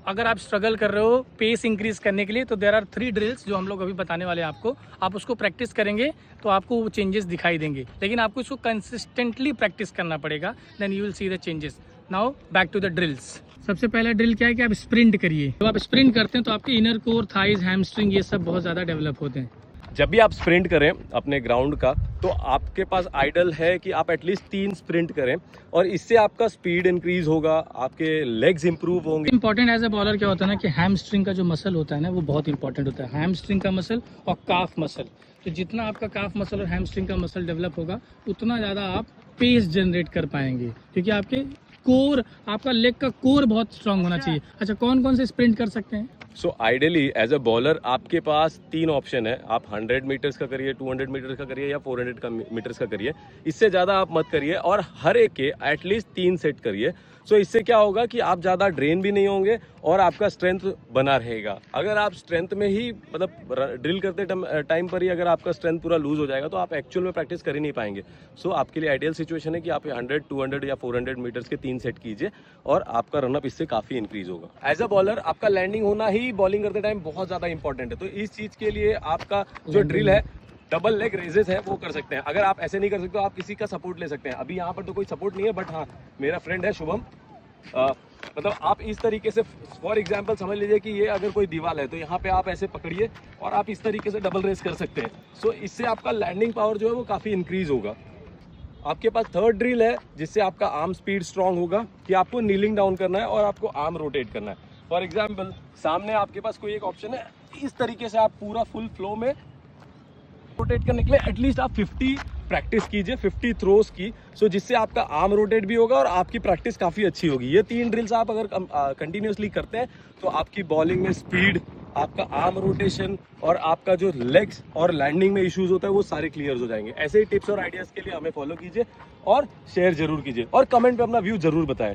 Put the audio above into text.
अगर आप स्ट्रगल कर रहे हो पेस इंक्रीज करने के लिए तो देयर आर 3 ड्रिल्स जो हम लोग अभी बताने वाले हैं आपको। आप उसको प्रैक्टिस करेंगे तो आपको वो चेंजेस दिखाई देंगे, लेकिन आपको इसको कंसिस्टेंटली प्रैक्टिस करना पड़ेगा, then you will see the changes. Now back to the drills. सबसे पहला ड्रिल क्या है कि आप स्प्रिंट करिए। जब आप स्प्रिंट करते हैं तो आपके इनर कोर, थाइज, हैमस्ट्रिंग ये सब बहुत ज़्यादा डेवलप होते हैं। जब भी आप स्प्रिंट करें अपने ग्राउंड का, तो आपके पास आइडल है कि आप एटलीस्ट 3 स्प्रिंट करें, और इससे आपका स्पीड इंक्रीज होगा, आपके लेग्स इंप्रूव होंगे। इंपॉर्टेंट एज ए बॉलर क्या होता है ना कि हैमस्ट्रिंग का जो मसल होता है ना वो बहुत इंपॉर्टेंट होता है। हैमस्ट्रिंग का मसल और काफ मसल, तो जितना आपका काफ मसल और हैमस्ट्रिंग का मसल डेवलप होगा उतना ज़्यादा आप पेस जनरेट कर पाएंगे, क्योंकि आपके कोर, आपका लेग का कोर बहुत स्ट्रांग होना चाहिए। अच्छा, कौन कौन से स्प्रिंट कर सकते हैं? So ideally as a bowler आपके पास 3 ऑप्शन है। आप 100 मीटर्स का करिए, 200 मीटर्स का करिए, या 400 मीटर्स का करिए। इससे ज़्यादा आप मत करिए, और हर एक के एटलीस्ट 3 सेट करिए। सो इससे क्या होगा कि आप ज़्यादा ड्रेन भी नहीं होंगे और आपका स्ट्रेंथ बना रहेगा। अगर आप स्ट्रेंथ में ही मतलब ड्रिल करते टाइम पर ही अगर आपका स्ट्रेंथ पूरा लूज हो जाएगा तो आप एक्चुअल में प्रैक्टिस कर ही नहीं पाएंगे। सो आपके लिए आइडियल सिचुएशन है कि आप 100, 200 या 400 मीटर्स के 3 सेट कीजिए, और आपका रनअप इससे काफ़ी इंक्रीज होगा। एज अ बॉलर आपका लैंडिंग होना ही बॉलिंग करते टाइम बहुत ज़्यादा इंपॉर्टेंट है। तो इस चीज़ के लिए आपका जो ड्रिल है, डबल लेग रेजेस है, वो कर सकते हैं। अगर आप ऐसे नहीं कर सकते तो आप किसी का सपोर्ट ले सकते हैं। अभी यहाँ पर तो कोई सपोर्ट नहीं है, बट हाँ मेरा फ्रेंड है शुभम, मतलब आप इस तरीके से, फॉर एग्जांपल समझ लीजिए कि ये अगर कोई दीवार है तो यहाँ पे आप ऐसे पकड़िए और आप इस तरीके से डबल रेस कर सकते हैं। सो इससे आपका लैंडिंग पावर जो है वो काफ़ी इंक्रीज होगा। आपके पास थर्ड ड्रिल है जिससे आपका आर्म स्पीड स्ट्रांग होगा, कि आपको नीलिंग डाउन करना है और आपको आर्म रोटेट करना है। फॉर एग्जाम्पल सामने आपके पास कोई एक ऑप्शन है, इस तरीके से आप पूरा फुल फ्लो में रोटेट करने के लिए एटलीस्ट आप 50 प्रैक्टिस कीजिए, 50 थ्रोस की। सो जिससे आपका आर्म रोटेट भी होगा और आपकी प्रैक्टिस काफ़ी अच्छी होगी। ये 3 ड्रिल्स आप अगर कंटिन्यूसली करते हैं तो आपकी बॉलिंग में स्पीड, आपका आर्म रोटेशन और आपका जो लेग्स और लैंडिंग में इश्यूज होता है वो सारे क्लियर हो जाएंगे। ऐसे ही टिप्स और आइडियाज़ के लिए हमें फॉलो कीजिए और शेयर जरूर कीजिए, और कमेंट पे अपना व्यू जरूर बताएं।